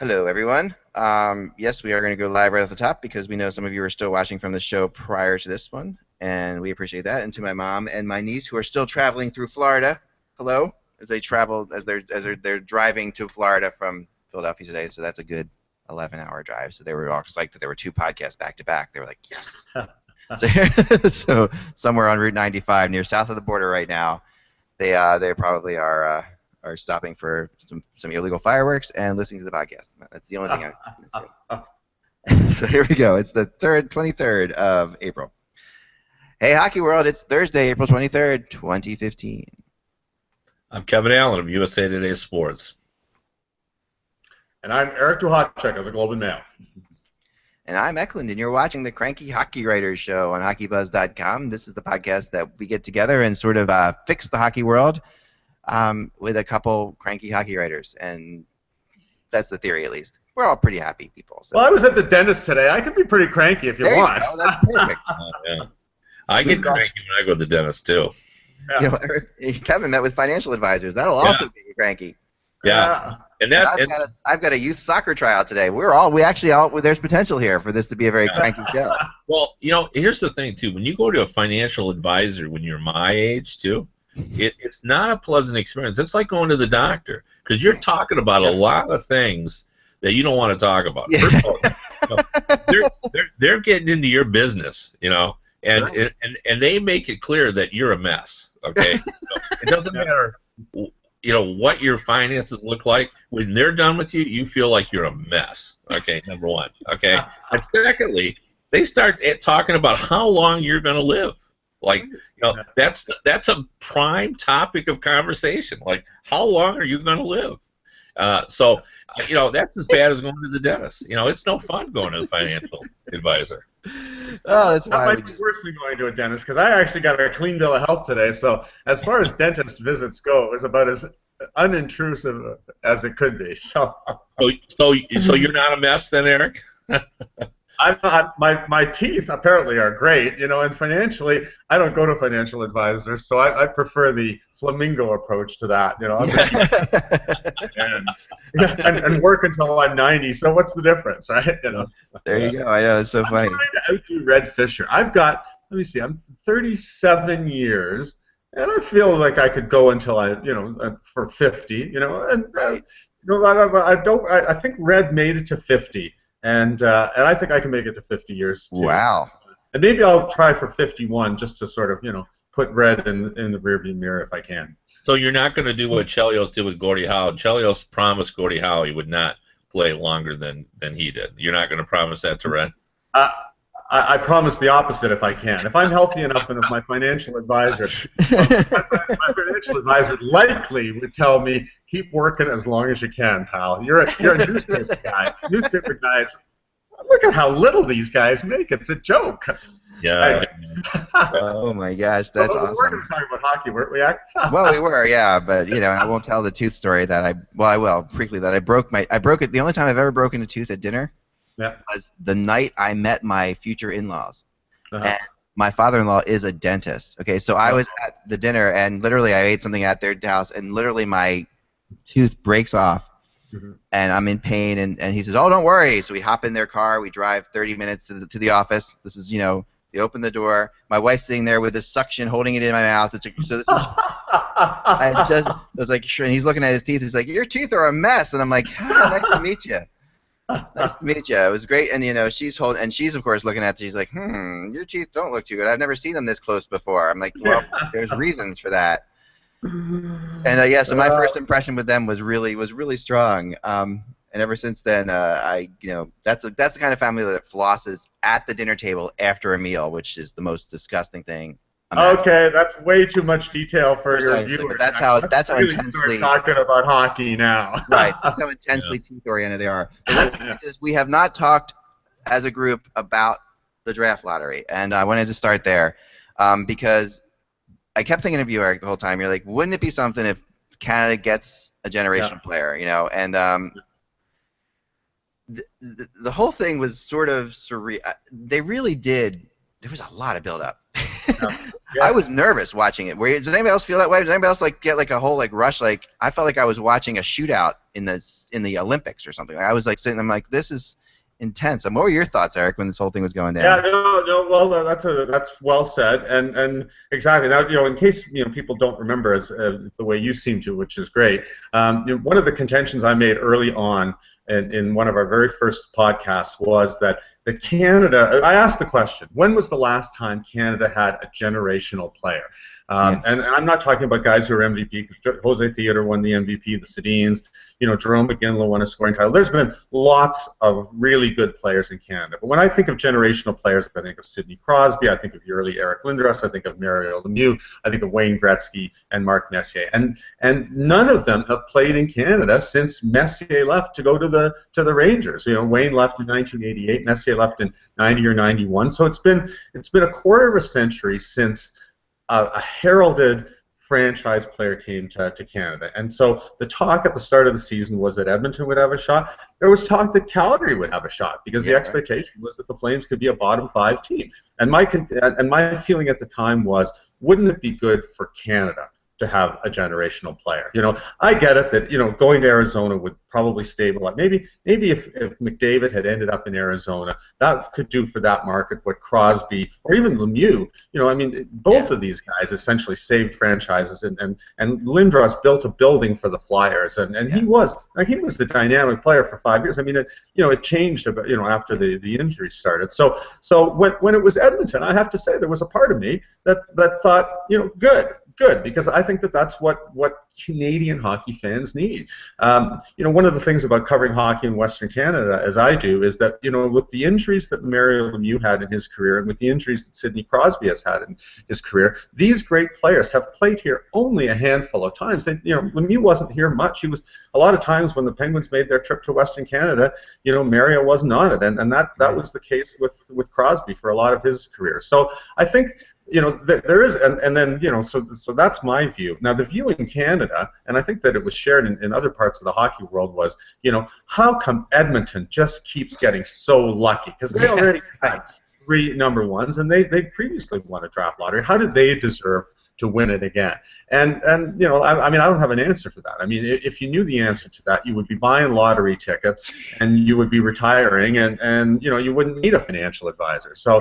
Hello, everyone. Yes, we are going to go live right off the top because we know some of you are still watching from the show prior to this one, and we appreciate that. And to my mom and my niece who are still traveling through Florida, hello, as they travel as they're driving to Florida from Philadelphia today. So that's a good 11-hour drive. So they were all psyched that there were two podcasts back to back. They were like, yes. So, so somewhere on Route 95 near south of the border right now, they probably are stopping for some illegal fireworks and listening to the podcast. That's the only thing I can say. So here we go. It's the 23rd of April. Hey, Hockey World, it's Thursday, April 23rd, 2015. I'm Kevin Allen of USA Today Sports. And I'm Eric Duhatschek of the Globe and Mail. And I'm Eklund, and you're watching the Cranky Hockey Writers Show on HockeyBuzz.com. This is the podcast that we get together and sort of fix the hockey world with a couple cranky hockey writers, and that's the theory at least. We're all pretty happy people. So. Well, I was at the dentist today. I could be pretty cranky if you want. Go. That's perfect. Yeah. I get cranky when I go to the dentist too. Yeah. You know, Kevin met with financial advisors. That'll also get you cranky. Yeah. And I've got a youth soccer tryout today. There's potential here for this to be a very cranky show. Well, here's the thing too. When you go to a financial advisor when you're my age too, it's not a pleasant experience. It's like going to the doctor because you're talking about a lot of things that you don't want to talk about. Yeah. First of all, they're getting into your business, and Right. and they make it clear that you're a mess. Okay, it doesn't matter. What your finances look like when they're done with you. You feel like you're a mess. Okay, number one. Okay, and secondly, they start talking about how long you're going to live. Like, that's a prime topic of conversation. Like, how long are you going to live? So that's as bad as going to the dentist. It's no fun going to the financial advisor. Oh, that's That why. might be worse than going to a dentist because I actually got a clean bill of health today. So as far as dentist visits go, it was about as unintrusive as it could be. So So you're not a mess then, Eric? I'm not, my teeth apparently are great, and financially, I don't go to financial advisors, so I prefer the flamingo approach to that, and work until I'm 90. So what's the difference, right? There you go. I know, it's so funny. I'm trying to outdo Red Fisher. I've got, let me see, I'm 37 years, and I feel like I could go until for 50, and Right. I think Red made it to 50. And I think I can make it to 50 years too. Wow. And maybe I'll try for 51 just to sort of put Red in the rearview mirror if I can. So you're not going to do what Chelios did with Gordie Howe. Chelios promised Gordie Howe he would not play longer than he did. You're not going to promise that to Red? I promise the opposite if I can. If I'm healthy enough, and if my financial advisor, likely would tell me, keep working as long as you can, pal. You're a newspaper guy. Newspaper guys, look at how little these guys make. It's a joke. Yeah. Oh my gosh, that's We're awesome. going to talk about hockey, weren't we? Well, we were, yeah, but I won't tell the tooth story that I will briefly that I broke it. The only time I've ever broken a tooth at dinner was the night I met my future in-laws. And my father-in-law is a dentist. Okay, so I was at the dinner, and literally I ate something at their house, and literally my tooth breaks off, and I'm in pain, and he says, "Oh, don't worry." So we hop in their car, we drive 30 minutes to the office. This is, they open the door. My wife's sitting there with the suction, holding it in my mouth. So this is, I was like, sure, and he's looking at his teeth. He's like, "Your teeth are a mess," and I'm like, "Nice to meet you." Nice to meet you. It was great, and she's of course looking at it. She's like, your teeth don't look too good. I've never seen them this close before. I'm like, well, there's reasons for that. And so my first impression with them was really strong. And ever since then, that's the kind of family that flosses at the dinner table after a meal, which is the most disgusting thing. Okay, that's way too much detail for your Precisely, viewers. but that's how really intensely start talking about hockey now. right. That's how intensely teeth oriented they are. But we have not talked as a group about the draft lottery, and I wanted to start there because I kept thinking of you, Eric, the whole time. You're like, wouldn't it be something if Canada gets a generational player, And the whole thing was sort of surreal. They really did. There was a lot of build-up. Yes. I was nervous watching it. Does anybody else feel that way? Does anybody else like get like a whole like rush? Like I felt like I was watching a shootout in the Olympics or something. I was like sitting. I'm like, this is intense. And what were your thoughts, Eric, when this whole thing was going down? Yeah, no. Well, that's well said, and exactly. Now, in case people don't remember as the way you seem to, which is great. One of the contentions I made early on in one of our very first podcasts was that Canada. I asked the question: when was the last time Canada had a generational player? And I'm not talking about guys who are MVP. Jose Theodore won the MVP, the Sedins. Jerome McGinley won a scoring title. There's been lots of really good players in Canada. But when I think of generational players, I think of Sidney Crosby, I think of your early Eric Lindros, I think of Mario Lemieux, I think of Wayne Gretzky and Mark Messier. And none of them have played in Canada since Messier left to go to the Rangers. Wayne left in 1988, Messier left in 90 or 91. So it's been a quarter of a century since a heralded franchise player came to Canada. And so the talk at the start of the season was that Edmonton would have a shot. There was talk that Calgary would have a shot because the expectation was that the Flames could be a bottom 5 team. And my feeling at the time was, wouldn't it be good for Canada to have a generational player? I get it that going to Arizona would probably stabilize. Maybe if McDavid had ended up in Arizona, that could do for that market what Crosby or even Lemieux. Both of these guys essentially saved franchises, and Lindros built a building for the Flyers, and he was the dynamic player for 5 years. It changed about after the injuries started. So when it was Edmonton, I have to say there was a part of me that thought good, because I think that's what Canadian hockey fans need. One of the things about covering hockey in Western Canada, as I do, is that with the injuries that Mario Lemieux had in his career, and with the injuries that Sidney Crosby has had in his career, these great players have played here only a handful of times. Lemieux wasn't here much. He was a lot of times when the Penguins made their trip to Western Canada. Mario wasn't on it, and that was the case with Crosby for a lot of his career. So I think. There is, and then, so that's my view. Now, the view in Canada, and I think that it was shared in other parts of the hockey world, was, how come Edmonton just keeps getting so lucky? Because they already had 3 number ones, and they previously won a draft lottery. How did they deserve to win it again? And I don't have an answer for that. If you knew the answer to that, you would be buying lottery tickets, and you would be retiring, and you wouldn't need a financial advisor. So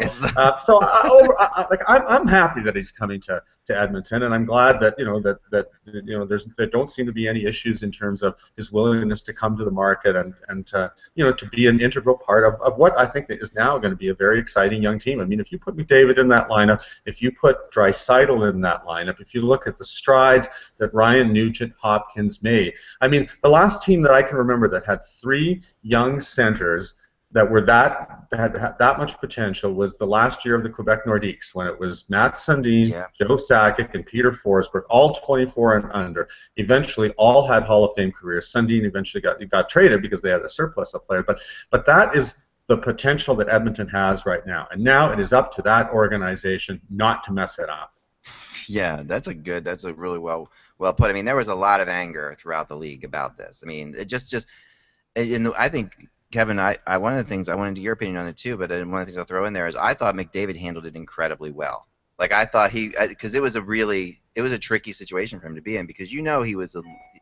I'm happy that he's coming to Edmonton, and I'm glad that there don't seem to be any issues in terms of his willingness to come to the market and to be an integral part of what I think is now going to be a very exciting young team. If you put McDavid in that lineup, if you put Draisaitl in that lineup, if you look at the strides that Ryan Nugent-Hopkins made, the last team that I can remember that had 3 young centers that had that much potential was the last year of the Quebec Nordiques, when it was Matt Sundin, Joe Sakic, and Peter Forsberg, all 24 and under. Eventually, all had Hall of Fame careers. Sundin eventually got traded because they had a surplus of players. But that is the potential that Edmonton has right now, and now it is up to that organization not to mess it up. Yeah, that's a really well put. There was a lot of anger throughout the league about this. I think, Kevin, one of the things I wanted your opinion on it too, but one of the things I'll throw in there is I thought McDavid handled it incredibly well. Like I thought because it was a tricky situation for him to be in, because he was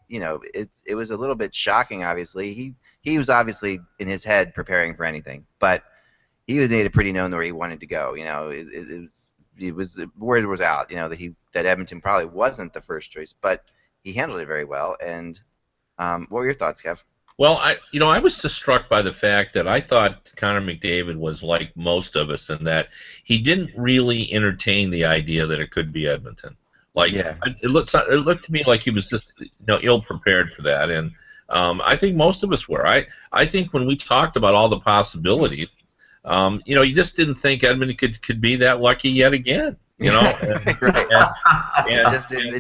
it was a little bit shocking. Obviously, he was obviously in his head preparing for anything, but he made it pretty known where he wanted to go. The word was out, that Edmonton probably wasn't the first choice, but he handled it very well. And what were your thoughts, Kev? Well, I was just struck by the fact that I thought Connor McDavid was like most of us in that he didn't really entertain the idea that it could be Edmonton. It looked to me like he was just ill prepared for that, and I think most of us were. I think when we talked about all the possibilities, you just didn't think Edmonton could be that lucky yet again. It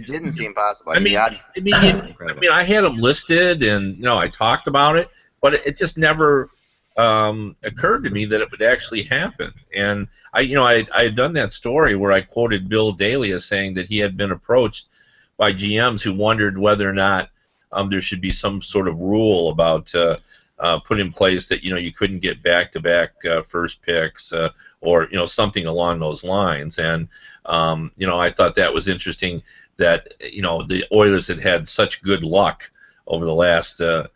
didn't seem possible. I had them listed, and I talked about it, but it just never occurred to me that it would actually happen. And I had done that story where I quoted Bill Daly as saying that he had been approached by GMs who wondered whether or not there should be some sort of rule about put in place that you couldn't get back-to-back first picks, or something along those lines. And I thought that was interesting that the Oilers had such good luck over the last 4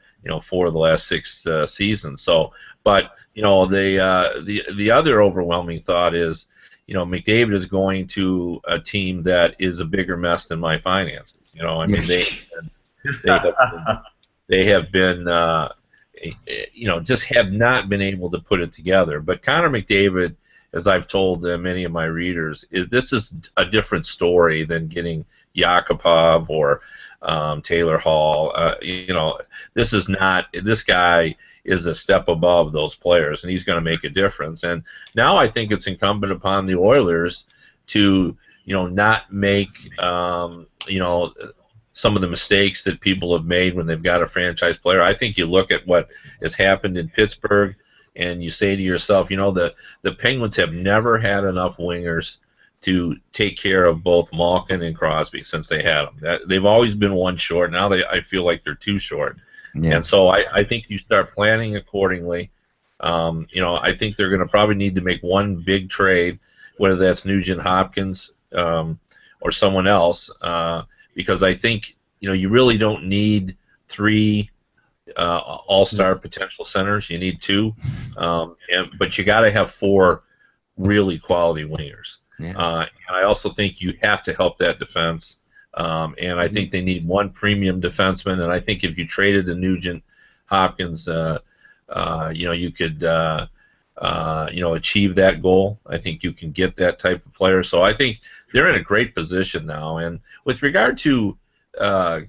of the last 6 seasons. So, but the other overwhelming thought is McDavid is going to a team that is a bigger mess than my finances. I mean they have been just have not been able to put it together. But Connor McDavid, as I've told many of my readers, this is a different story than getting Yakupov or Taylor Hall. This is not. This guy is a step above those players, and he's going to make a difference. And now I think it's incumbent upon the Oilers to not make some of the mistakes that people have made when they've got a franchise player. I think you look at what has happened in Pittsburgh, and you say to yourself, the Penguins have never had enough wingers to take care of both Malkin and Crosby since they had them. They've always been one short. Now I feel like they're two short. Yeah. And so I think you start planning accordingly. I think they're going to probably need to make one big trade, whether that's Nugent Hopkins or someone else, because I think you really don't need 3 all-star potential centers. You need 2, but you got to have 4 really quality wingers. Yeah. And I also think you have to help that defense. And I think they need 1 premium defenseman. And I think if you traded to Nugent Hopkins, you could achieve that goal. I think you can get that type of player. So I think they're in a great position now. And with regard to a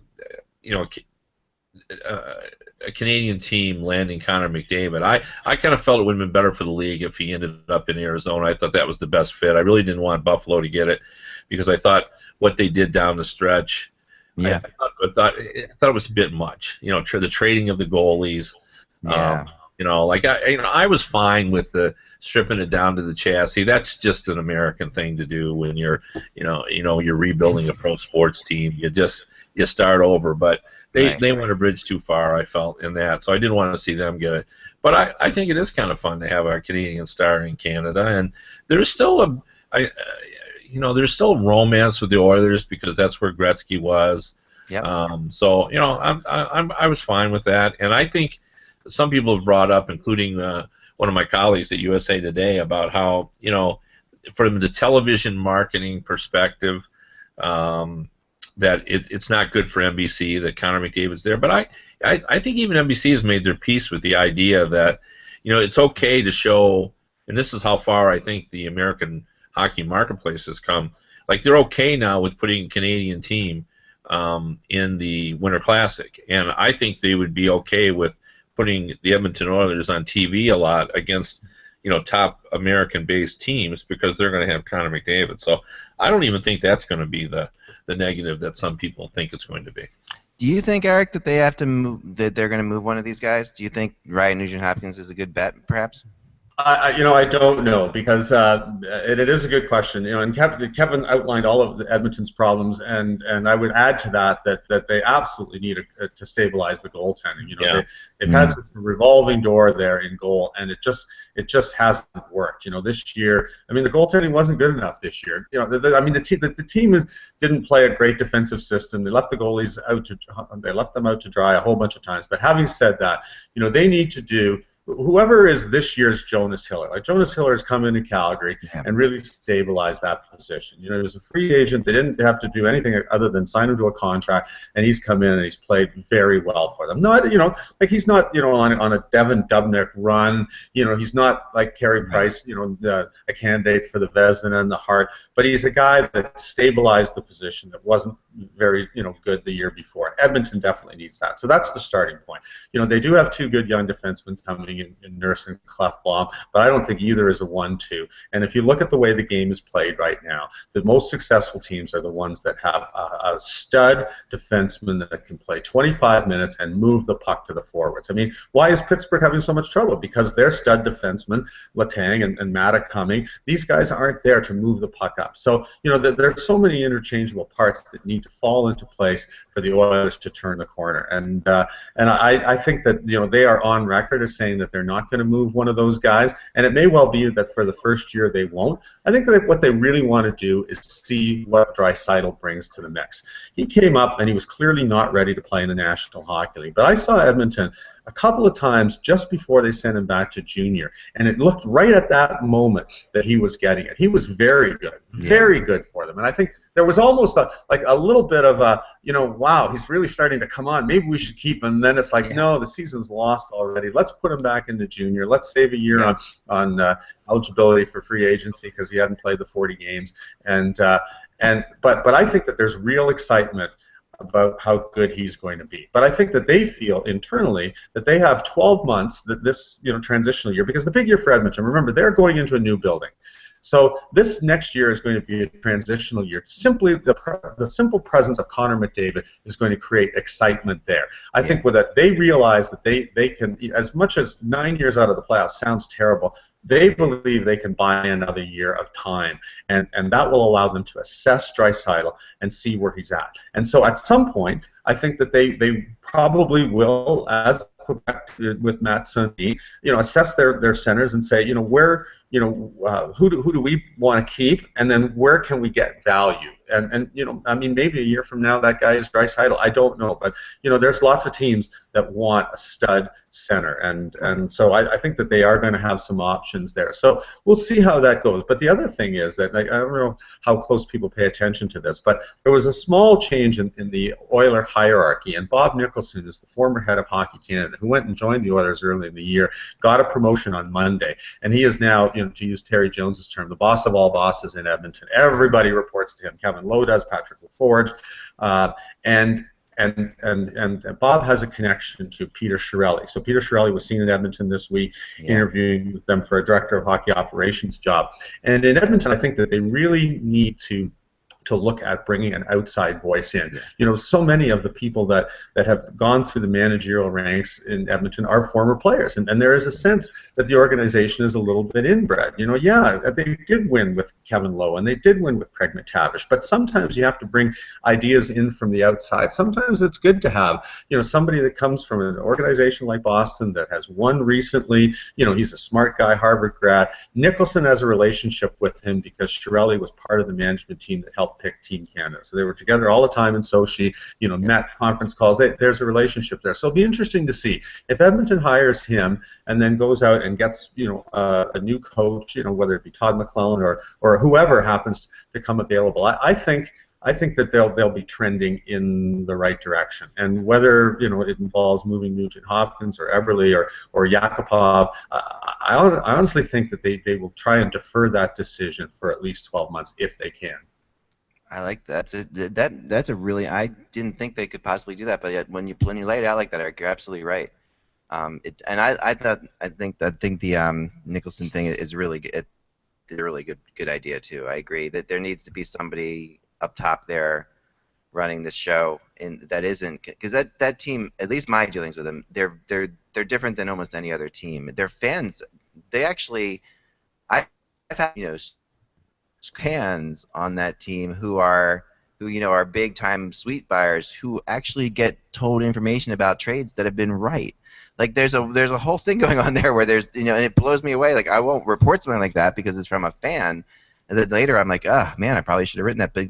Canadian team landing Connor McDavid, I kind of felt it would have been better for the league if he ended up in Arizona. I thought that was the best fit. I really didn't want Buffalo to get it because I thought what they did down the stretch, I thought it was a bit much. The trading of the goalies. Yeah. I was fine with the stripping it down to the chassis. That's just an American thing to do when you're rebuilding a pro sports team. You start over, but they went a bridge too far, I felt, in that. So I didn't want to see them get it. But I think it is kind of fun to have our Canadian star in Canada, and there's still there's still romance with the Oilers because that's where Gretzky was. Yep. So I was fine with that, and I think some people have brought up, including one of my colleagues at USA Today, about how from the television marketing perspective, that it's not good for NBC that Connor McDavid's there. But I think even NBC has made their peace with the idea that it's okay to show, and this is how far I think the American hockey marketplace has come. Like, they're okay now with putting a Canadian team in the Winter Classic, and I think they would be okay with putting the Edmonton Oilers on TV a lot against top American-based teams because they're going to have Connor McDavid. So I don't even think that's going to be the negative that some people think it's going to be. Do you think, Eric, that they have to move? That they're going to move one of these guys? Do you think Ryan Nugent-Hopkins is a good bet, perhaps? I don't know because it is a good question. And Kevin outlined all of Edmonton's problems, and I would add to that they absolutely need to stabilize the goaltending. They've had a revolving door there in goal, and it just hasn't worked. This year, the goaltending wasn't good enough this year. The team didn't play a great defensive system. They left the goalies out to dry a whole bunch of times. But having said that, they need to do. Whoever is this year's Jonas Hiller, like Jonas Hiller has come into Calgary and really stabilized that position. He was a free agent. They didn't have to do anything other than sign him to a contract, and he's come in and he's played very well for them. Not, he's not, on a Devin Dubnyk run. He's not like Carey Price, a candidate for the Vezina and the Hart, but he's a guy that stabilized the position that wasn't very, good the year before. Edmonton definitely needs that. So that's the starting point. They do have 2 good young defensemen coming in Nurse and Clefbaum, but I don't think either is a 1-2. And if you look at the way the game is played right now, the most successful teams are the ones that have a stud defenseman that can play 25 minutes and move the puck to the forwards. Why is Pittsburgh having so much trouble? Because their stud defensemen, Letang and Maddox coming, these guys aren't there to move the puck up. So, there's so many interchangeable parts that need to fall into place for the Oilers to turn the corner. And I think that, they are on record as saying that they're not going to move one of those guys, and it may well be that for the first year they won't. I think that what they really want to do is see what Draisaitl brings to the mix. He came up and he was clearly not ready to play in the National Hockey League, but I saw Edmonton a couple of times just before they sent him back to junior, and it looked right at that moment that he was getting it. He was very good, very good for them, and I think there was almost a little bit of a, wow, he's really starting to come on. Maybe we should keep him. And then it's like, no, the season's lost already. Let's put him back into junior. Let's save a year on eligibility for free agency because he hadn't played the 40 games. But I think that there's real excitement about how good he's going to be. But I think that they feel internally that they have 12 months, that this transitional year, because the big year for Edmonton, remember, they're going into a new building. So this next year is going to be a transitional year. Simply the simple presence of Connor McDavid is going to create excitement there. I think with that, they realize that they can, as much as 9 years out of the playoffs sounds terrible, they believe they can buy another year of time, and that will allow them to assess Draisaitl and see where he's at. And so at some point, I think that they probably will, as with Matt Sundin, assess their centers and say, where, who do we want to keep, and then where can we get value? And I mean, maybe a year from now that guy is Draisaitl. I don't know, but there's lots of teams that want a stud center, and so I think that they are going to have some options there. So we'll see how that goes. But the other thing is that, I don't know how close people pay attention to this, but there was a small change in the Oiler hierarchy, and Bob Nicholson is the former head of Hockey Canada, who went and joined the Oilers early in the year, got a promotion on Monday, and he is now, to use Terry Jones's term, the boss of all bosses in Edmonton. Everybody reports to him. Kevin Lowe does, Patrick LaForge, and Bob has a connection to Peter Chiarelli. So Peter Chiarelli was seen in Edmonton this week, interviewing with them for a director of hockey operations job. And in Edmonton, I think that they really need to look at bringing an outside voice in. So many of the people that have gone through the managerial ranks in Edmonton are former players, and there is a sense that the organization is a little bit inbred. They did win with Kevin Lowe, and they did win with Craig McTavish, but sometimes you have to bring ideas in from the outside. Sometimes it's good to have, somebody that comes from an organization like Boston that has won recently. He's a smart guy, Harvard grad. Nicholson has a relationship with him because Chiarelli was part of the management team that helped pick Team Canada. So they were together all the time in Sochi, met conference calls. There's a relationship there. So it'll be interesting to see if Edmonton hires him and then goes out and gets, a new coach, whether it be Todd McClellan or whoever happens to come available. I think that they'll be trending in the right direction. And whether it involves moving Nugent Hopkins or Everly or Yakupov, I honestly think that they will try and defer that decision for at least 12 months if they can. I like that. That's a really, I didn't think they could possibly do that, but yet when you lay it out like that, Eric, you're absolutely right. I think the Nicholson thing is really good. It's a really good idea too. I agree that there needs to be somebody up top there running the show, and that isn't, because that team, at least my dealings with them, they're different than almost any other team. Their fans, they actually, I've had fans on that team who are big time suite buyers who actually get told information about trades that have been right. Like there's a whole thing going on there where there's and it blows me away. Like I won't report something like that because it's from a fan, and then later I'm like, oh man, I probably should have written that. But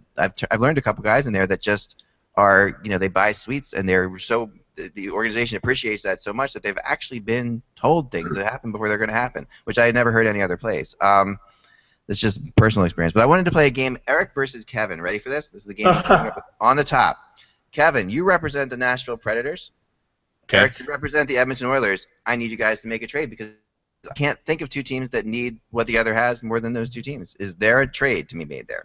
I've learned a couple guys in there that just are they buy suites, and they're so the organization appreciates that so much that they've actually been told things that happen before they're going to happen, which I had never heard any other place. It's just personal experience. But I wanted to play a game, Eric versus Kevin. Ready for this? This is the game coming up on the top. Kevin, you represent the Nashville Predators. Okay. Eric, you represent the Edmonton Oilers. I need you guys to make a trade because I can't think of two teams that need what the other has more than those two teams. Is there a trade to be made there?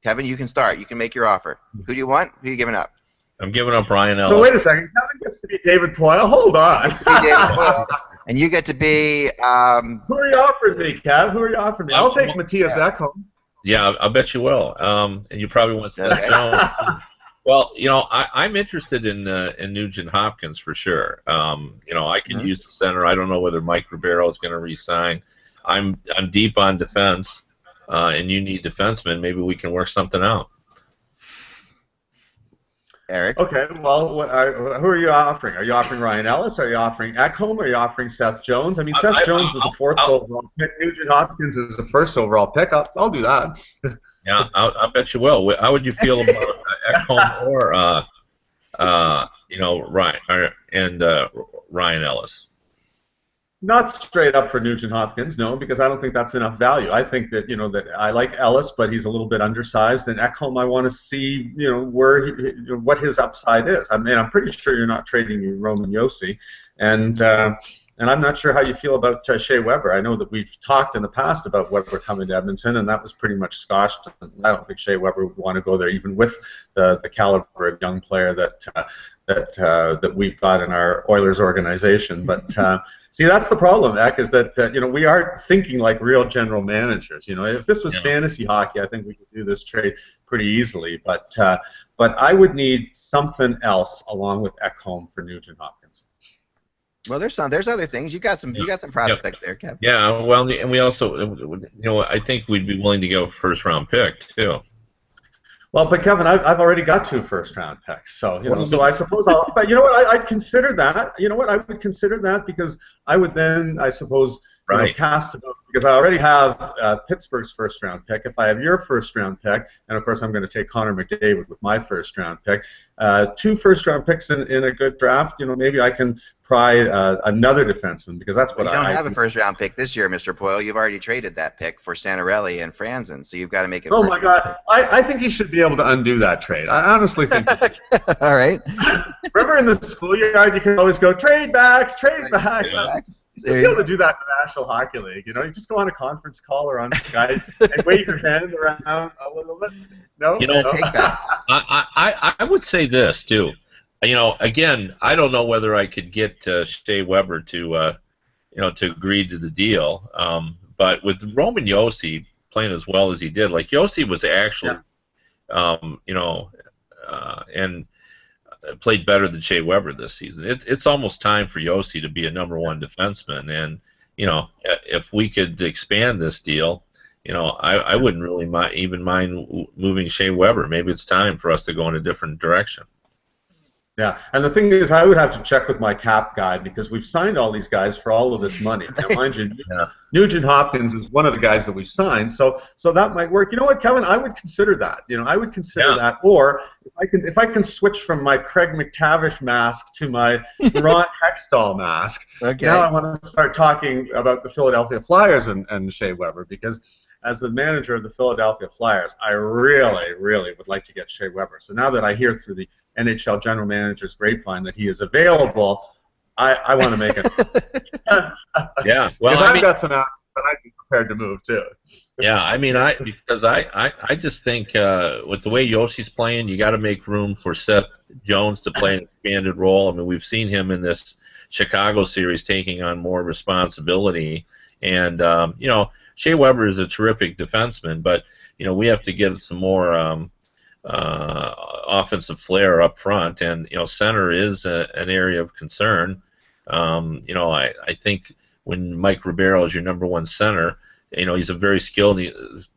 Kevin, you can start. You can make your offer. Who do you want? Who are you giving up? I'm giving up Brian Ellis. So wait a second. Kevin gets to be David Poile. Hold on. And you get to be... Who are you offering me, Kev? Who are you offering me? I'll take Matthias Ekholm. Yeah, I bet you will. And you probably want Seth Jones. Well, I'm interested in Nugent Hopkins for sure. I can use the center. I don't know whether Mike Ribeiro is going to re-sign. I'm deep on defense, and you need defensemen. Maybe we can work something out. Eric. Okay, well, who are you offering? Are you offering Ryan Ellis? Are you offering Ekholm? Are you offering Seth Jones? I mean, Seth Jones was the fourth overall pick. Nugent Hopkins is the first overall pick. I'll do that. Yeah, I bet you will. How would you feel about Ekholm or Ryan Ellis? Not straight up for Nugent Hopkins, no, because I don't think that's enough value. I think that that I like Ellis, but he's a little bit undersized, and Ekholm, I want to see what his upside is. I mean, I'm pretty sure you're not trading Roman Josi, and I'm not sure how you feel about Shea Weber. I know that we've talked in the past about Weber coming to Edmonton, and that was pretty much squashed. I don't think Shea Weber would want to go there, even with the caliber of young player that we've got in our Oilers organization. But see, that's the problem, Eck, is that we are thinking like real general managers. If this was fantasy hockey, I think we could do this trade pretty easily. But I would need something else along with Ekholm for Nugent Hopkins. Well, there's other things. You got some prospects there, Kev. Yeah, well, and we also, I think we'd be willing to go first round pick too. Well, but Kevin, I've already got 2 first-round picks, so so I suppose I'll. But you know what? I'd consider that. You know what? I would consider that because I would then, I suppose, cast it out, because I already have Pittsburgh's first-round pick. If I have your first-round pick, and of course I'm going to take Connor McDavid with my first-round pick, 2 first-round picks in a good draft. Maybe I can pry another defenseman, because that's what you don't have a first-round pick this year, Mr. Poyle. You've already traded that pick for Santorelli and Franzen, so you've got to make it. Oh my God! I think he should be able to undo that trade. I honestly think. All right. Remember in the schoolyard, you could always go trade backs, trade backs. You should be able to do that in the National Hockey League. You just go on a conference call or on Skype and wave your hand around a little bit. No, take that. I would say this too. Again, I don't know whether I could get Shea Weber to agree to the deal. But with Roman Josi playing as well as he did, like Josi was actually, and played better than Shea Weber this season. It's almost time for Josi to be a #1 defenseman, and if we could expand this deal, I wouldn't really even mind moving Shea Weber. Maybe it's time for us to go in a different direction. Yeah, and the thing is, I would have to check with my cap guy, because we've signed all these guys for all of this money. Now, mind you, Nugent Hopkins is one of the guys that we've signed, so that might work. You know what, Kevin? I would consider that. I would consider that. Or if I can switch from my Craig McTavish mask to my Ron Hextall mask. Okay. Now I want to start talking about the Philadelphia Flyers and Shea Weber, because as the manager of the Philadelphia Flyers, I really, really would like to get Shea Weber. So now that I hear through the NHL general manager's grapevine that he is available, I want to make it. Yeah, well, I've got some assets that I'd be prepared to move too. Yeah, I just think with the way Yoshi's playing, you got to make room for Seth Jones to play an expanded role. I mean, we've seen him in this Chicago series taking on more responsibility, and Shea Weber is a terrific defenseman, but we have to get some more offensive flair up front, and center is an area of concern. I think when Mike Ribeiro is your #1 center, he's a very skilled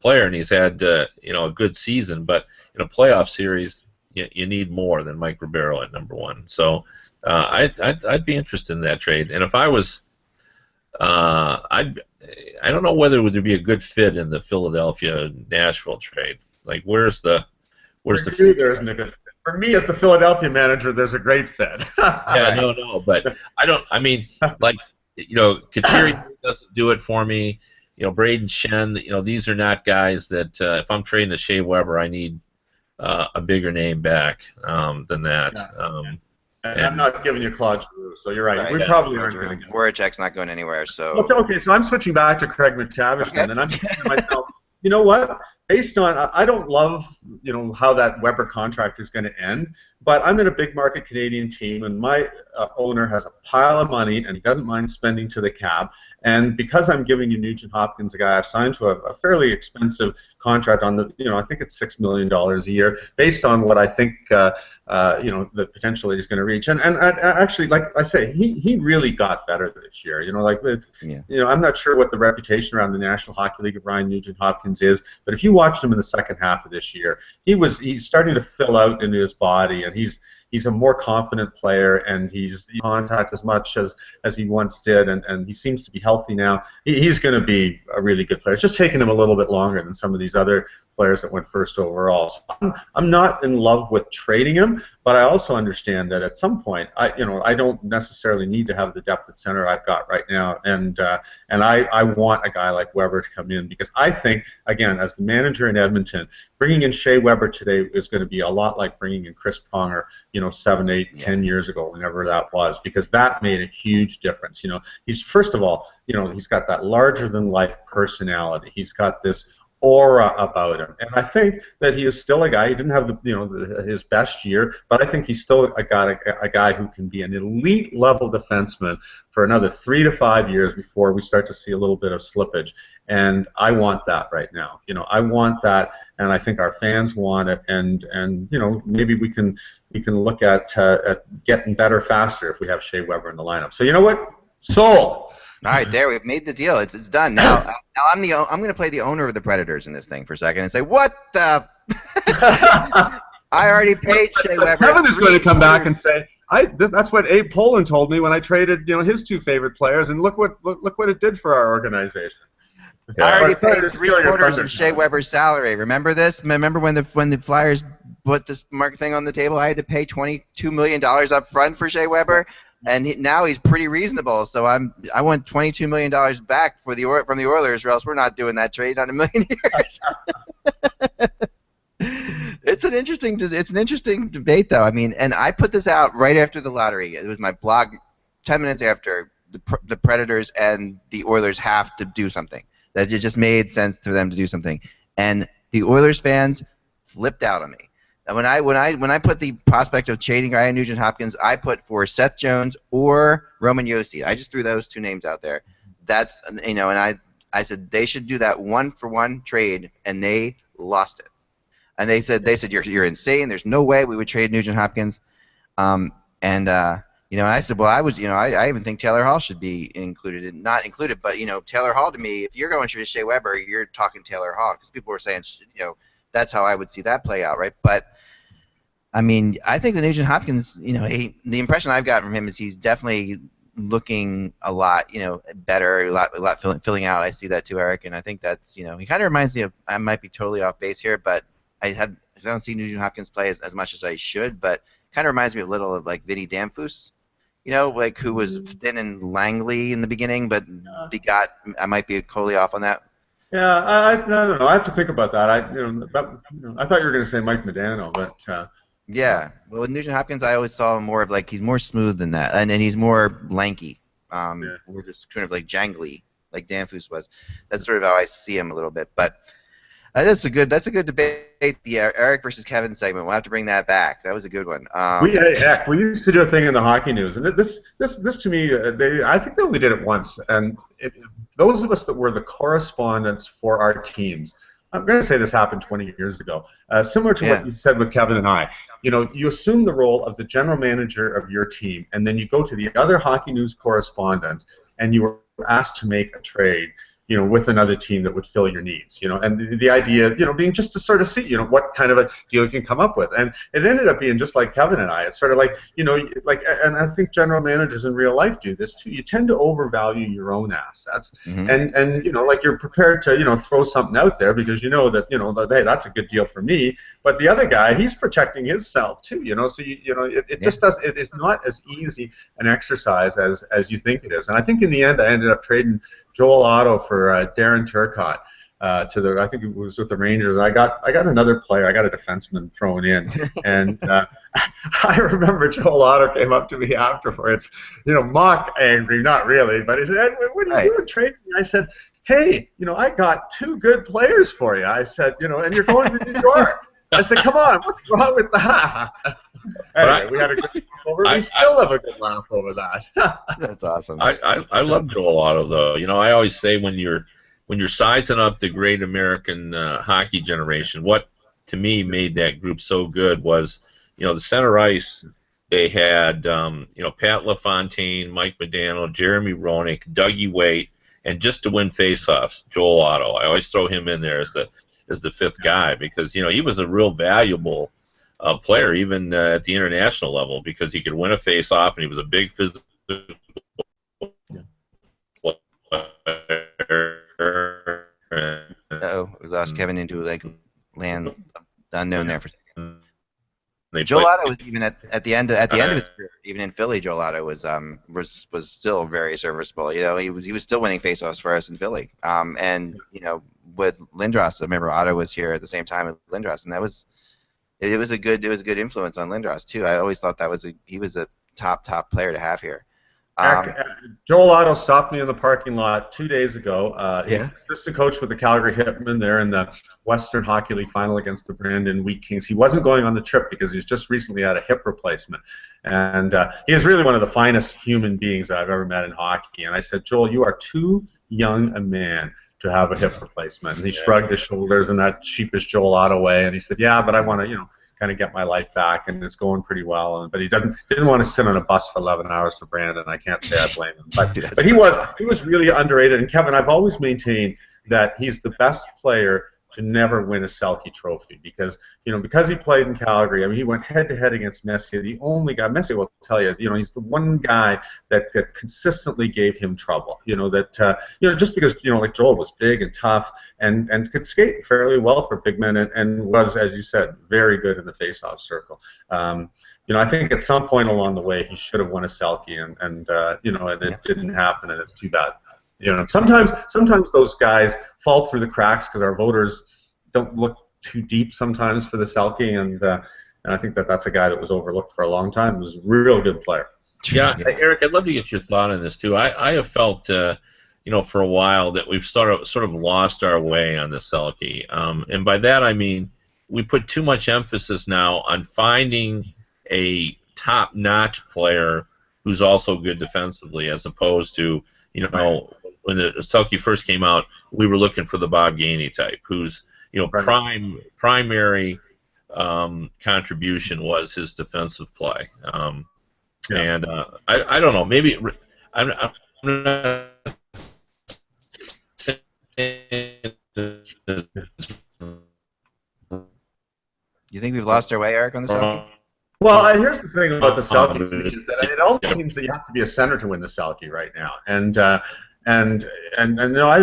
player, and he's had a good season, but in a playoff series you need more than Mike Ribeiro at #1. So I'd be interested in that trade, and if I was I don't know whether would there be a good fit in the Philadelphia-Nashville trade. Like, where's the fit? There isn't a good fit. For me, as the Philadelphia manager, there's a great fit. Yeah, no, but I don't. I mean, like, Kateri doesn't do it for me. Braden Shen. These are not guys that if I'm trading to Shea Weber, I need a bigger name back than that. Yeah. And I'm not giving you Claude Giroux, so you're right. We probably aren't going to get Voracek's not going anywhere. So okay, so I'm switching back to Craig McTavish then, and I'm thinking to myself, you know what? Based on, I don't love, how that Weber contract is going to end, but I'm in a big market Canadian team, and my owner has a pile of money, and he doesn't mind spending to the cap. And because I'm giving you Nugent Hopkins, a guy I've signed to a fairly expensive contract on the, I think it's $6 million a year, based on what I think, the potential he's going to reach. And actually, like I say, he really got better this year. I'm not sure what the reputation around the National Hockey League of Ryan Nugent Hopkins is, but if you watched him in the second half of this year, he's starting to fill out into his body, and he's a more confident player, and he's in contact as much as he once did, and he seems to be healthy now. He's going to be a really good player. It's just taken him a little bit longer than some of these other players that went first overall. So I'm not in love with trading him, but I also understand that at some point, I don't necessarily need to have the depth at center I've got right now, and I want a guy like Weber to come in, because I think, again, as the manager in Edmonton, bringing in Shea Weber today is going to be a lot like bringing in Chris Pronger, 7, 8, 10 years ago, whenever that was, because that made a huge difference. He's, first of all, he's got that larger-than-life personality. He's got this aura about him, and I think that he is still a guy. He didn't have his best year, but I think he's still a guy who can be an elite level defenseman for another 3 to 5 years before we start to see a little bit of slippage. And I want that right now. I want that, and I think our fans want it. And maybe we can look at getting better faster if we have Shea Weber in the lineup. So you know what? Sold. All right, there, we've made the deal. It's done. Now I'm going to play the owner of the Predators in this thing for a second and say, what the? I already paid Shea Weber. Kevin is going to come back and say, that's what Abe Poland told me when I traded his 2 favorite players, and look what it did for our organization. I already paid 3/4 of Shea Weber's salary. Remember this? Remember when the Flyers put this market thing on the table? I had to pay $22 million up front for Shea Weber. And now he's pretty reasonable, so I want $22 million back from the Oilers, or else we're not doing that trade on a million years. It's an interesting debate, though. I mean, and I put this out right after the lottery. It was my blog 10 minutes after the Predators and the Oilers have to do something. That it just made sense for them to do something, and the Oilers fans flipped out on me. And when I put the prospect of trading Ryan Nugent-Hopkins, I put for Seth Jones or Roman Josi. I just threw those 2 names out there. That's and I said they should do that 1-for-1 trade, and they lost it. And they said you're insane. There's no way we would trade Nugent-Hopkins. And I said, well, I even think Taylor Hall should be included, not included, but Taylor Hall, to me, if you're going to Shea Weber, you're talking Taylor Hall, because people were saying that's how I would see that play out, right? But I mean, I think the Nugent-Hopkins, the impression I've got from him is he's definitely looking a lot, better, a lot filling out. I see that too, Eric, and I think that's, he kind of reminds me of, I might be totally off base here, but I don't see Nugent-Hopkins play as much as I should, but kind of reminds me a little of like Vinny Damphus, who was thin and Langley in the beginning, but I might be totally off on that. Yeah, I don't know. I have to think about that. I thought you were going to say Mike Modano, but. Yeah, well, with Nugent-Hopkins, I always saw him more of he's more smooth than that, and he's more lanky. We're just kind of jangly, like Danfus was. That's sort of how I see him a little bit. But that's a good debate. The Eric versus Kevin segment. We'll have to bring that back. That was a good one. We used to do a thing in the Hockey News, and this to me, I think they only did it once. And those of us that were the correspondents for our teams. I'm going to say this happened 20 years ago. Similar to what you said with Kevin and I. You assume the role of the general manager of your team, and then you go to the other Hockey News correspondents, and you were asked to make a trade, with another team that would fill your needs, and the idea, being just to sort of see, what kind of a deal you can come up with. And it ended up being just like Kevin and I. It's sort of and I think general managers in real life do this too. You tend to overvalue your own assets, and you're prepared to, throw something out there because that, hey, that's a good deal for me. But the other guy, he's protecting himself too, So it just does. It is not as easy an exercise as you think it is. And I think in the end, I ended up trading Joel Otto for Darren Turcotte I think it was with the Rangers. I got another player. I got a defenseman thrown in, and I remember Joel Otto came up to me afterwards, mock angry, not really, but he said, "What are you doing trading?" I said, "Hey, I got 2 good players for you." I said, and you're going to New York. I said, "Come on, what's wrong with that?" Anyway, we had a good laugh over it. We still have a good laugh over that. That's awesome. I love Joel Otto, though. I always say when you're sizing up the great American hockey generation, what to me made that group so good was, the center ice. They had Pat LaFontaine, Mike Modano, Jeremy Roenick, Dougie Waite, and just to win faceoffs, Joel Otto. I always throw him in there as the 5th guy because he was a real valuable player, even at the international level, because he could win a face-off, and he was a big physical player. We lost Kevin into like land unknown there for a second. They Joel Otto was even at the end of his career, even in Philly, Joel Otto was still very serviceable. You know, he was still winning faceoffs for us in Philly. And you know, with Lindros, I remember Otto was here at the same time as Lindros, and it was a good influence on Lindros too. I always thought he was a top player to have here. Joel Otto stopped me in the parking lot 2 days ago. Yeah. He's assistant coach with the Calgary Hitmen. They're in the Western Hockey League final against the Brandon Wheat Kings. He wasn't going on the trip because he's just recently had a hip replacement. And he is really one of the finest human beings I've ever met in hockey. And I said, Joel, you are too young a man to have a hip replacement. And he shrugged his shoulders in that sheepish Joel Otto way. And he said, yeah, but I want to, you know, kind of get my life back, and it's going pretty well. But he didn't want to sit on a bus for 11 hours for Brandon. I can't say I blame him. But he was really underrated. And Kevin, I've always maintained that he's the best player to never win a Selke Trophy because he played in Calgary. I mean, he went head-to-head against Messier, the only guy. Messier will tell you, he's the one guy that consistently gave him trouble. Just because like Joel was big and tough and could skate fairly well for big men and was, as you said, very good in the face-off circle. I think at some point along the way he should have won a Selke, and it didn't happen, and it's too bad. Sometimes those guys fall through the cracks because our voters don't look too deep sometimes for the Selke, and I think that's a guy that was overlooked for a long time. He was a real good player. Yeah, Eric, I'd love to get your thought on this too. I have felt, for a while that we've sort of lost our way on the Selke, and by that I mean we put too much emphasis now on finding a top-notch player who's also good defensively, as opposed to when the Selke first came out, we were looking for the Bob Gainey type, who's primary contribution was his defensive play. And I don't know, maybe I'm not You think we've lost our way, Eric, on the Selke? Well, here's the thing about the Selke, is that it almost seems that you have to be a center to win the Selke right now, and I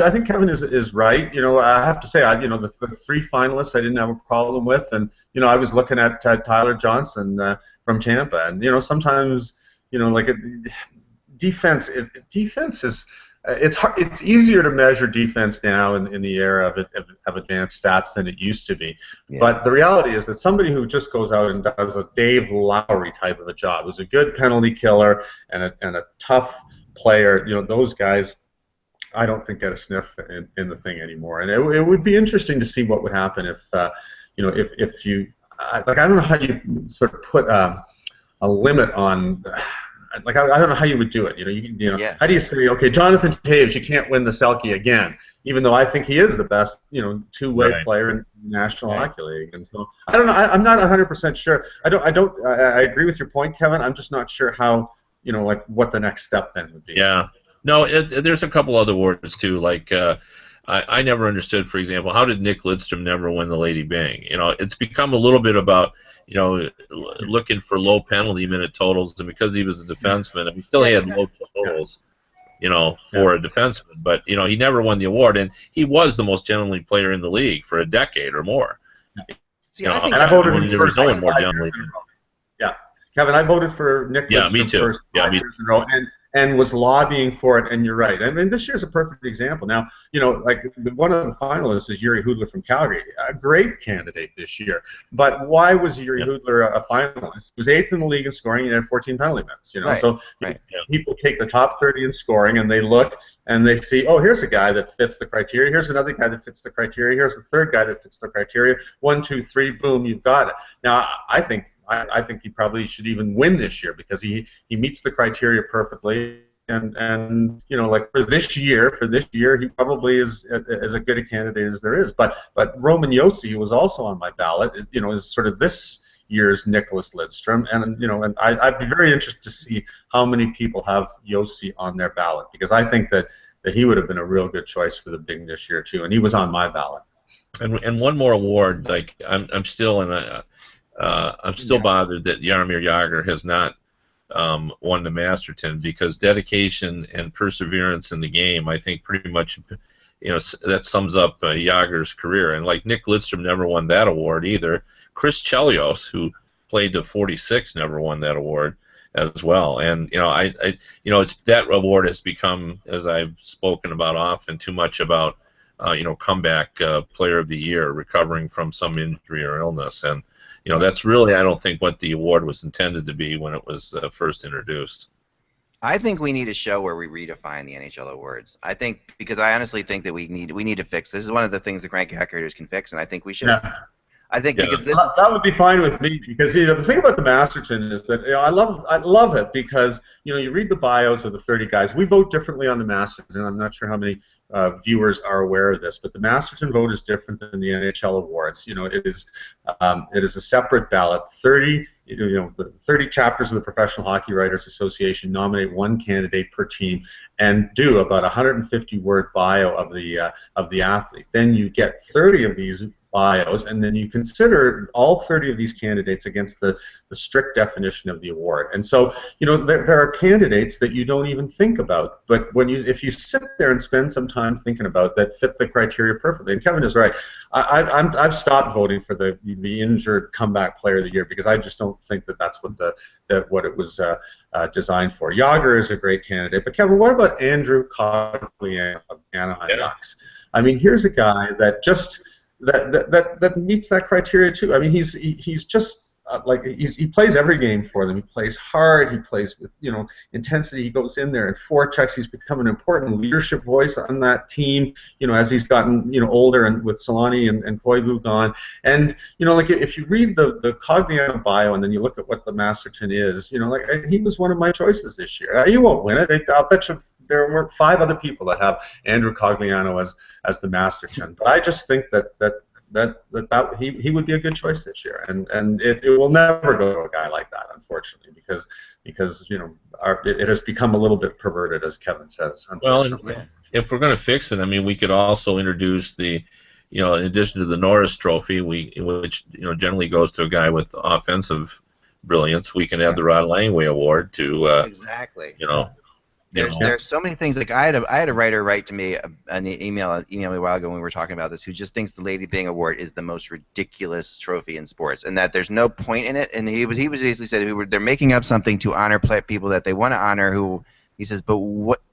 think Kevin is right. I have to say, the three finalists I didn't have a problem with, and I was looking at Tyler Johnson from Tampa, and sometimes defense is. It's easier to measure defense now in the era of advanced stats than it used to be. Yeah. But the reality is that somebody who just goes out and does a Dave Lowry type of a job, who's a good penalty killer and a tough player, those guys, I don't think get a sniff in the thing anymore. And it would be interesting to see what would happen if if you I don't know how you sort of put a limit on. I don't know how you would do it. How do you say, okay, Jonathan Toews, you can't win the Selke again, even though I think he is the best, two-way player in the National Hockey League. And so I don't know. I'm not 100% sure. I agree with your point, Kevin. I'm just not sure how, what the next step then would be. Yeah. No, there's a couple other words too. Like I never understood, for example, how did Nick Lidstrom never win the Lady Byng? It's become a little bit about looking for low penalty minute totals, and because he was a defenseman, he still had low totals, for a defenseman. But he never won the award, and he was the most gentlemanly player in the league for a decade or more. And I voted for there was no one more gentlemanly. Yeah, Kevin, I voted for Nick Lidstrom. Yeah, me too. First 5 years in a row, and was lobbying for it, and you're right. I mean, this year's a perfect example. Now, like one of the finalists is Yuri Hudler from Calgary, a great candidate this year. But why was Yuri Hudler a finalist? He was 8th in the league in scoring and had 14 penalty minutes. So people take the top 30 in scoring, and they look and they see, oh, here's a guy that fits the criteria. Here's another guy that fits the criteria. Here's a third guy that fits the criteria. 1, 2, 3, boom, you've got it. Now, I think he probably should even win this year because he meets the criteria perfectly, and like for this year he probably is as a good a candidate as there is. But Roman Josi, who was also on my ballot, is sort of this year's Nicholas Lidstrom, and I'd be very interested to see how many people have Josi on their ballot, because I think that he would have been a real good choice for the Byng this year too, and he was on my ballot. And one more award, like I'm still in I'm still bothered that Jaromir Jagr has not won the Masterton, because dedication and perseverance in the game, I think, pretty much, that sums up Jagr's career. And like Nick Lidstrom never won that award either. Chris Chelios, who played to 46, never won that award as well. And it's that award has become, as I've spoken about often, too much about comeback player of the year, recovering from some injury or illness. And that's really, I don't think, what the award was intended to be when it was first introduced. I think we need a show where we redefine the NHL awards. I think, because I honestly think that we need to fix this. Is one of the things the Cranky Hockey Writers can fix, and I think we should. Yeah. I think because that would be fine with me, because the thing about the Masterton is that I love it because you read the bios of the 30 guys. We vote differently on the Masterton. I'm not sure how many viewers are aware of this, but the Masterton vote is different than the NHL awards. It is a separate ballot. 30 chapters of the Professional Hockey Writers Association nominate one candidate per team and do about 150-word bio of the athlete. Then you get 30 of these bios, and then you consider all 30 of these candidates against the strict definition of the award. And so, there are candidates that you don't even think about, but if you sit there and spend some time thinking about that, fit the criteria perfectly. And Kevin is right. I've stopped voting for the injured comeback player of the year, because I just don't think that that's what it was designed for. Jagr is a great candidate, but Kevin, what about Andrew Cogliano of Anaheim Ducks? I mean, here's a guy that just that meets that criteria too. I mean, he's just he plays every game for them. He plays hard. He plays with intensity. He goes in there and forechecks. He's become an important leadership voice on that team. As he's gotten older, and with Solani and Koivu gone. And if you read the Cogliano bio and then you look at what the Masterton is, he was one of my choices this year. He won't win it. I'll bet you there were 5 other people that have Andrew Cogliano as the Masterton. But I just think that he would be a good choice this year, and it will never go to a guy like that, unfortunately, because it has become a little bit perverted, as Kevin says. Unfortunately. Well, if we're going to fix it, I mean, we could also introduce the, in addition to the Norris Trophy, which generally goes to a guy with offensive brilliance, we can have the Rod Langway Award to exactly. There's so many things. Like I had a writer write to me an email me a while ago when we were talking about this, who just thinks the Lady Byng Award is the most ridiculous trophy in sports, and that there's no point in it. And he basically said they're making up something to honor people that they want to honor. Who he says, but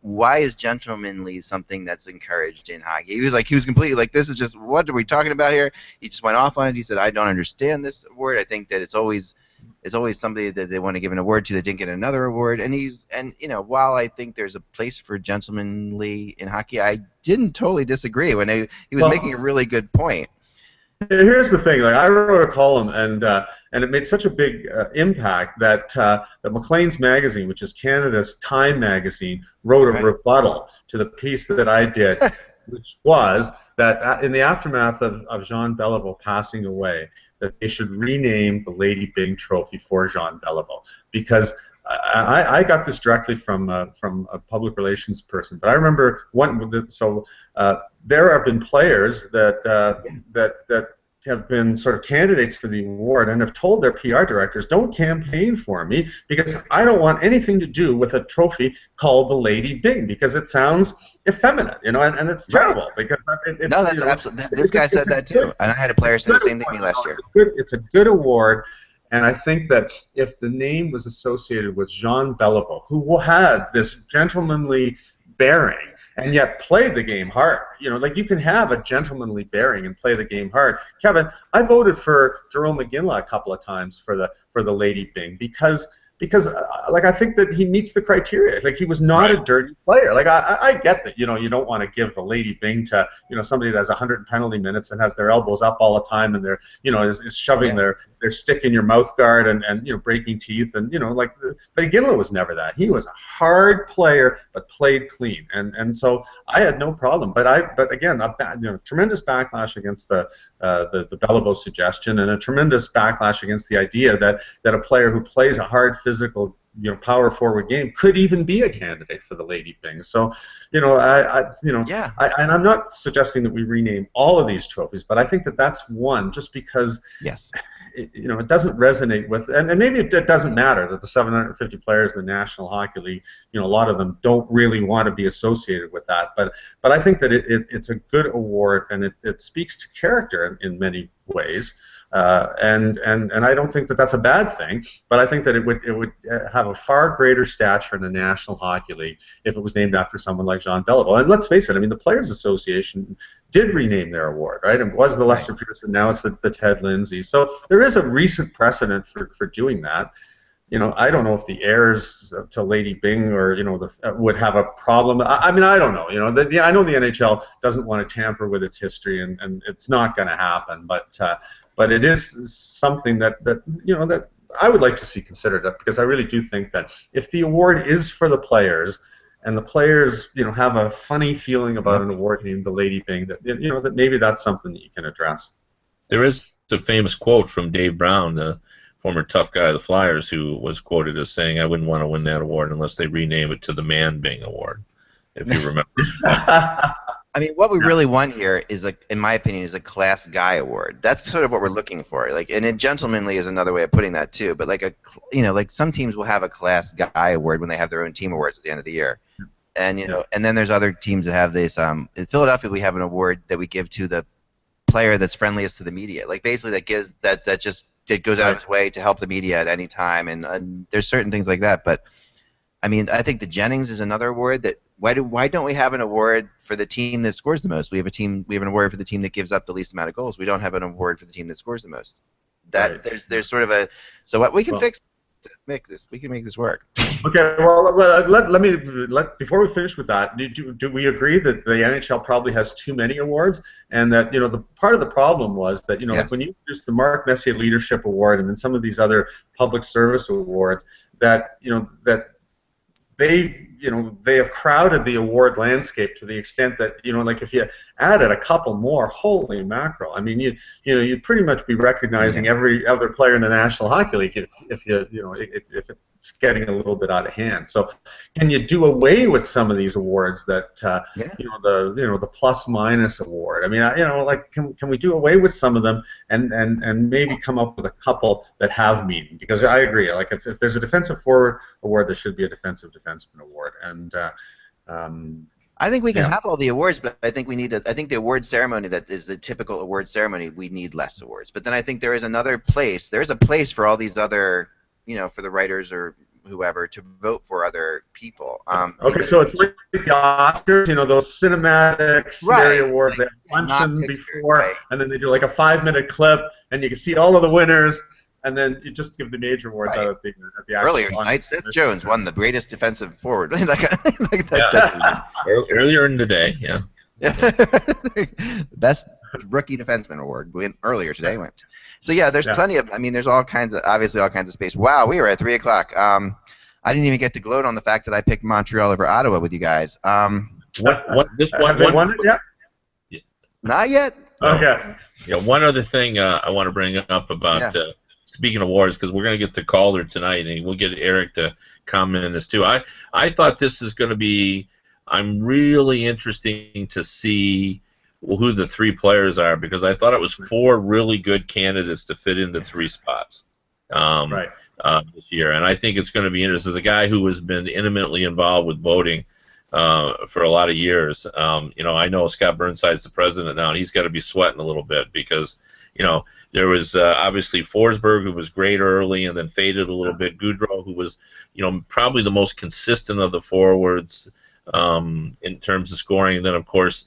why is gentlemanly something that's encouraged in hockey? He was completely like, this is just, what are we talking about here? He just went off on it. He said, I don't understand this award. I think that it's always somebody that they want to give an award to that didn't get another award. And while I think there's a place for gentlemanly in hockey, I didn't totally disagree when he was making a really good point. Here's the thing: I wrote a column, and it made such a big impact that Maclean's magazine, which is Canada's Time magazine, wrote a rebuttal to the piece that I did, which was that in the aftermath of Jean Beliveau passing away, that they should rename the Lady Byng Trophy for Jean Beliveau, because I got this directly from a public relations person. But I remember there have been players that have been sort of candidates for the award and have told their PR directors, don't campaign for me because I don't want anything to do with a trophy called the Lady Byng, because it sounds effeminate, and it's terrible. Because that's absolutely. This guy said that too, and I had a player say the same thing to me last year. It's a good award, and I think that if the name was associated with Jean Beliveau, who had this gentlemanly bearing and yet played the game hard. You can have a gentlemanly bearing and play the game hard. Kevin, I voted for Jerome McGinley a couple of times for the Lady Byng because I think that he meets the criteria. He was not a dirty player. I get that, you don't want to give the Lady Byng to, somebody that has 100 penalty minutes and has their elbows up all the time and they're, is shoving their stick in your mouth guard and breaking teeth and, but McGinley was never that. He was a hard player but played clean. And so I had no problem. But again, tremendous backlash against the Beliveau suggestion, and a tremendous backlash against the idea that a player who plays a hard physical, power forward game could even be a candidate for the Lady Byng. So, and I'm not suggesting that we rename all of these trophies, but I think that that's one, just because it doesn't resonate with, and maybe it doesn't matter that the 750 players in the National Hockey League, a lot of them don't really want to be associated with that. But I think that it's a good award, and it speaks to character in many ways. And I don't think that that's a bad thing, but I think that it would have a far greater stature in the National Hockey League if it was named after someone like Jean Beliveau. And let's face it, I mean, the Players Association did rename their award, right? It was the Lester Pearson, now it's the Ted Lindsay. So there is a recent precedent for doing that. I don't know if the heirs to Lady Byng or would have a problem. I mean, I don't know. I know the NHL doesn't want to tamper with its history, and it's not going to happen. But it is something that I would like to see considered, because I really do think that if the award is for the players, and the players have a funny feeling about an award named the Lady Byng, that maybe that's something that you can address. There is a famous quote from Dave Brown, the former tough guy of the Flyers, who was quoted as saying, "I wouldn't want to win that award unless they rename it to the Man Byng Award," if you remember. I mean, what we really want here is, in my opinion, is a class guy award. That's sort of what we're looking for. And gentlemanly is another way of putting that too. But some teams will have a class guy award when they have their own team awards at the end of the year. And and then there's other teams that have this. In Philadelphia, we have an award that we give to the player that's friendliest to the media. Basically, that gives that goes out of its way to help the media at any time. And there's certain things like that. But I mean, I think the Jennings is another award that. Why don't we have an award for the team that scores the most? We have an award for the team that gives up the least amount of goals. We don't have an award for the team that scores the most. There's sort of a we can we can make this work. Okay, well before we finish with that, do we agree that the NHL probably has too many awards, and that the part of the problem was that like when you introduced the Mark Messier Leadership Award and then some of these other public service awards, that that they have crowded the award landscape to the extent that like if you added a couple more, holy mackerel! I mean, you'd pretty much be recognizing every other player in the National Hockey League if it's getting a little bit out of hand. So, can you do away with some of these awards that the plus minus award? I mean, can we do away with some of them and maybe come up with a couple that have meaning? Because I agree, if there's a defensive forward award, there should be a defensive defenseman award. And I think we can have all the awards, but I think we need I think the award ceremony that is the typical award ceremony, we need less awards. But then I think there is another place. There's a place for all these other, for the writers or whoever to vote for other people. Okay, so it's like the Oscars, those cinematic scenario awards. They have luncheon before, and then they do like a 5-minute clip, and you can see all of the winners. And then you just give the major awards out at the earlier tonight, Seth Jones won the greatest defensive forward. Earlier in the day, Best rookie defenseman award earlier today went. So there's plenty of. I mean, there's obviously all kinds of space. Wow, we were at 3 o'clock. I didn't even get to gloat on the fact that I picked Montreal over Ottawa with you guys. Have they won it yet? Not yet. Okay. One other thing I want to bring up about. Speaking of awards, because we're going to get to Calder tonight, and we'll get Eric to comment on this too. I thought this is going to be. I'm really interesting to see who the 3 players are, because I thought it was 4 really good candidates to fit into 3 spots this year, and I think it's going to be interesting. As a guy who has been intimately involved with voting for a lot of years, I know Scott Burnside's the president now, and he's got to be sweating a little bit because. There was obviously Forsberg, who was great early and then faded a little bit. Goudreau, who was, probably the most consistent of the forwards in terms of scoring. And then, of course,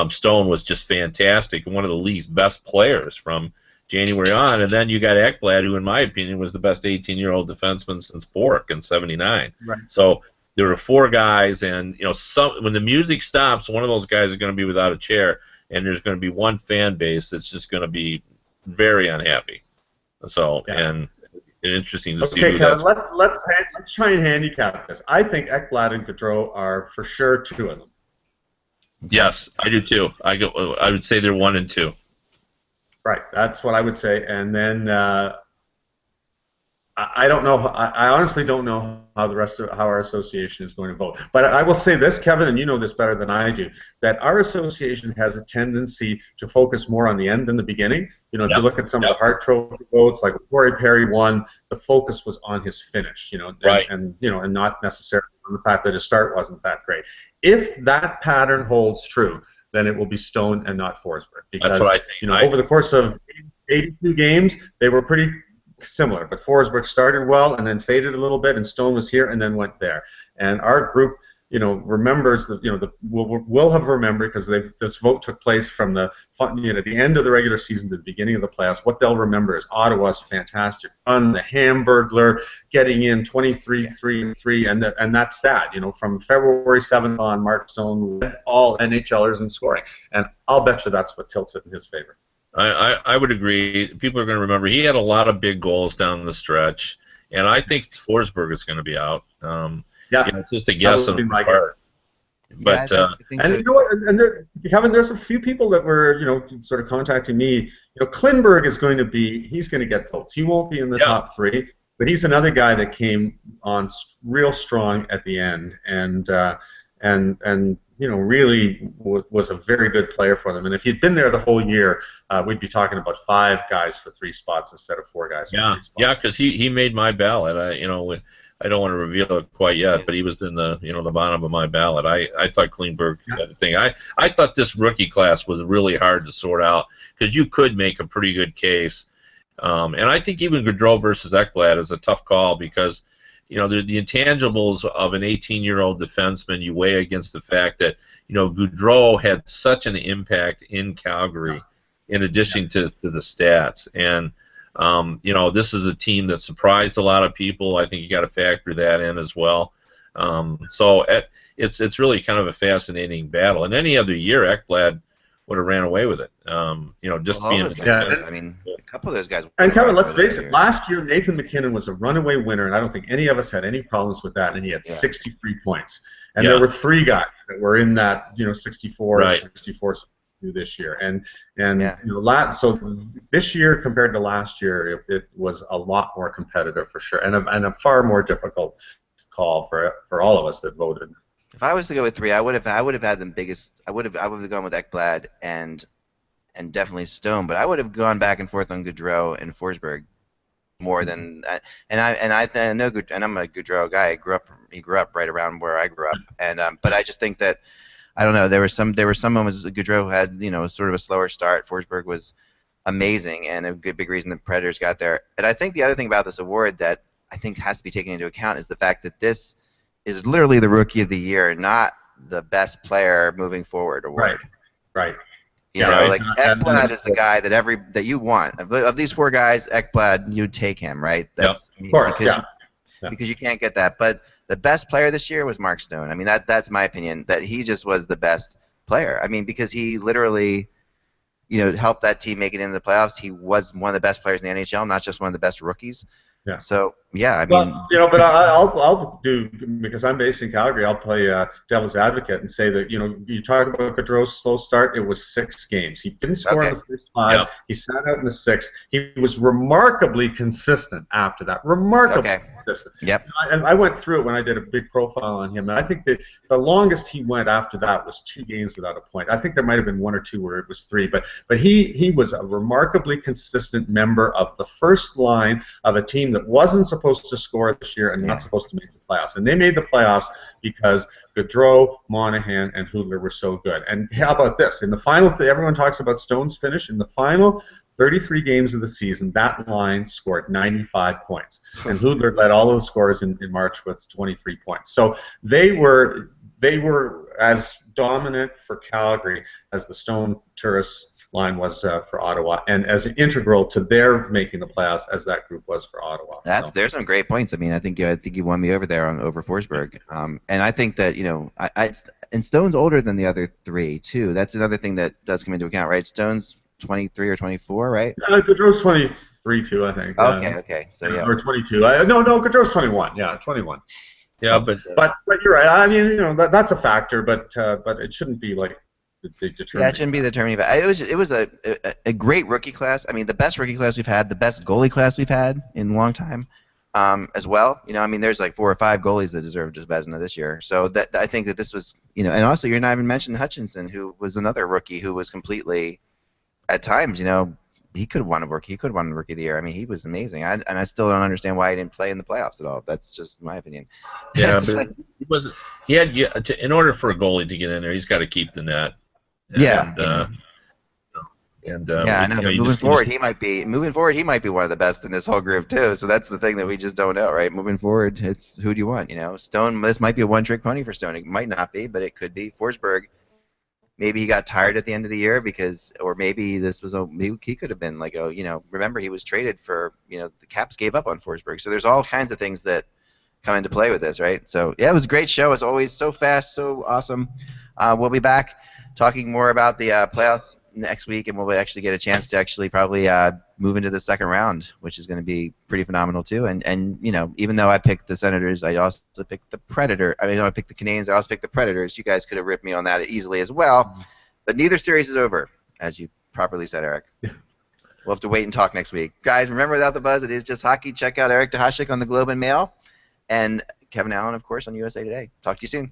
Stone was just fantastic and one of the league's best players from January on. And then you got Ekblad, who, in my opinion, was the best 18-year-old defenseman since Bork in '79. Right. So there were 4 guys, and when the music stops, one of those guys is going to be without a chair. And there's going to be one fan base that's just going to be very unhappy. So, and interesting to see who that's. Let's try and handicap this. I think Ekblad and Gaudreau are for sure 2 of them. Yes, I do too. I would say they're 1 and 2. Right, that's what I would say. And then I don't know. I honestly don't know how how our association is going to vote. But I will say this, Kevin, and you know this better than I do, that our association has a tendency to focus more on the end than the beginning. You know, if you look at some of the Hart Trophy votes, like Corey Perry won, the focus was on his finish. You know, and you know, and not necessarily on the fact that his start wasn't that great. If that pattern holds true, then it will be Stone and not Forsberg. Because that's what I think. You know, over the course of 82 games, they were pretty similar, but Forsberg started well and then faded a little bit, and Stone was here and then went there. And our group, you know, remembers that, you know, will have remembered, because this vote took place from the end of the regular season to the beginning of the playoffs. What they'll remember is Ottawa's fantastic run, the Hamburglar, getting in 23-3-3, and that stat, you know, from February 7th on, Mark Stone led all NHLers in scoring, and I'll bet you that's what tilts it in his favor. I would agree. People are going to remember he had a lot of big goals down the stretch, and I think Forsberg is going to be out. Yeah, you know, it's just a guess on my part. But and you know what? And Kevin, there's a few people that were, you know, sort of contacting me. You know, Klingberg is going to be. He's going to get votes. He won't be in the top three, but he's another guy that came on real strong at the end, and you know, really was a very good player for them. And if he'd been there the whole year, we'd be talking about 5 guys for 3 spots instead of 4 guys for 3 spots. Yeah, because he made my ballot. You know, I don't want to reveal it quite yet, but he was in the, you know, the bottom of my ballot. I thought Klingberg had a thing. I thought this rookie class was really hard to sort out, because you could make a pretty good case. And I think even Gaudreau versus Ekblad is a tough call, because, you know, the intangibles of an 18-year-old defenseman you weigh against the fact that, you know, Gaudreau had such an impact in Calgary, in addition to the stats. And, you know, this is a team that surprised a lot of people. I think you got to factor that in as well. So it's really kind of a fascinating battle. And any other year, Ekblad would have ran away with it. You know, just being. I mean, a couple of those guys. And Kevin, let's face it. Last year, Nathan MacKinnon was a runaway winner, and I don't think any of us had any problems with that. And he had 63 points. And there were 3 guys that were in that, you know, 64, 64 this year. And you know, so this year compared to last year, it was a lot more competitive for sure, and a far more difficult call for all of us that voted. If I was to go with 3, I would have had the biggest. I would have gone with Ekblad and definitely Stone, but I would have gone back and forth on Gaudreau and Forsberg more than. And I know, and I'm a Gaudreau guy. He grew up right around where I grew up, and but I just think that, I don't know, there were some moments Gaudreau had, you know, sort of a slower start. Forsberg was amazing, and a big reason the Predators got there. And I think the other thing about this award that I think has to be taken into account is the fact that this is literally the Rookie of the Year, not the best player moving forward award. Right. You know, like Ekblad is the guy that you want. Of these 4 guys, Ekblad, you'd take him, right? That's, of course, because you can't get that. But the best player this year was Mark Stone. I mean, that's my opinion, that he just was the best player. I mean, because he literally, you know, helped that team make it into the playoffs. He was one of the best players in the NHL, not just one of the best rookies. Yeah. So yeah, I mean, you know, but I'll do, because I'm based in Calgary. I'll play devil's advocate and say that, you know, you talk about Gaudreau's slow start. It was 6 games. He didn't score in the first 5. He sat out in the 6th. He was remarkably consistent after that. Remarkably consistent. Yep. And I went through it when I did a big profile on him, and I think that the longest he went after that was 2 games without a point. I think there might have been 1 or 2 where it was 3, but he was a remarkably consistent member of the first line of a team that wasn't supposed to score this year and not supposed to make the playoffs. And they made the playoffs because Gaudreau, Monahan, and Hudler were so good. And how about this? In the final, everyone talks about Stone's finish. In the final 33 games of the season, that line scored 95 points. And Hudler led all of the scores in March with 23 points. So they were as dominant for Calgary as the Stone Turris line was for Ottawa, and as integral to their making the playoffs as that group was for Ottawa. There's some great points. I mean, I think you won me over there over Forsberg, and I think that, you know, and Stone's older than the other 3 too. That's another thing that does come into account, right? Stone's 23 or 24, right? Gaudreau's 23 too, I think. Okay, so yeah. Or 22. No, Gaudreau's 21. Yeah, 21. Yeah, but you're right. I mean, you know, that's a factor, but it shouldn't be like the determining. Yeah, it shouldn't be the determining factor. It was a great rookie class. I mean, the best rookie class we've had, the best goalie class we've had in a long time. as well. You know, I mean, there's like 4 or 5 goalies that deserve this Vezina this year. So that I think that this was, you know, and also you're not even mentioning Hutchinson, who was another rookie who was completely, at times, you know, he could have won a rookie. He could have won the Rookie of the Year. I mean, he was amazing. And I still don't understand why he didn't play in the playoffs at all. That's just my opinion. Yeah, but he wasn't. He had in order for a goalie to get in there, he's got to keep the net. And, yeah. I know. But moving forward, he might be one of the best in this whole group too. So that's the thing that we just don't know, right? Moving forward, it's who do you want? You know, Stone. This might be a one-trick pony for Stone. It might not be, but it could be. Forsberg. Maybe he got tired at the end of the year or maybe maybe he could have been like, oh, you know, remember he was traded for, you know, the Caps gave up on Forsberg. So there's all kinds of things that come into play with this, right? So yeah, it was a great show as always. So fast, so awesome. We'll be back talking more about the playoffs next week, and we'll actually get a chance to actually probably move into the second round, which is going to be pretty phenomenal too. And you know, even though I picked the Senators, I also picked the Predator. I mean, I picked the Canadiens. I also picked the Predators. You guys could have ripped me on that easily as well. But neither series is over, as you properly said, Eric. Yeah. We'll have to wait and talk next week. Guys, remember, without the buzz, it is just hockey. Check out Eric Dahashik on the Globe and Mail, and Kevin Allen, of course, on USA Today. Talk to you soon.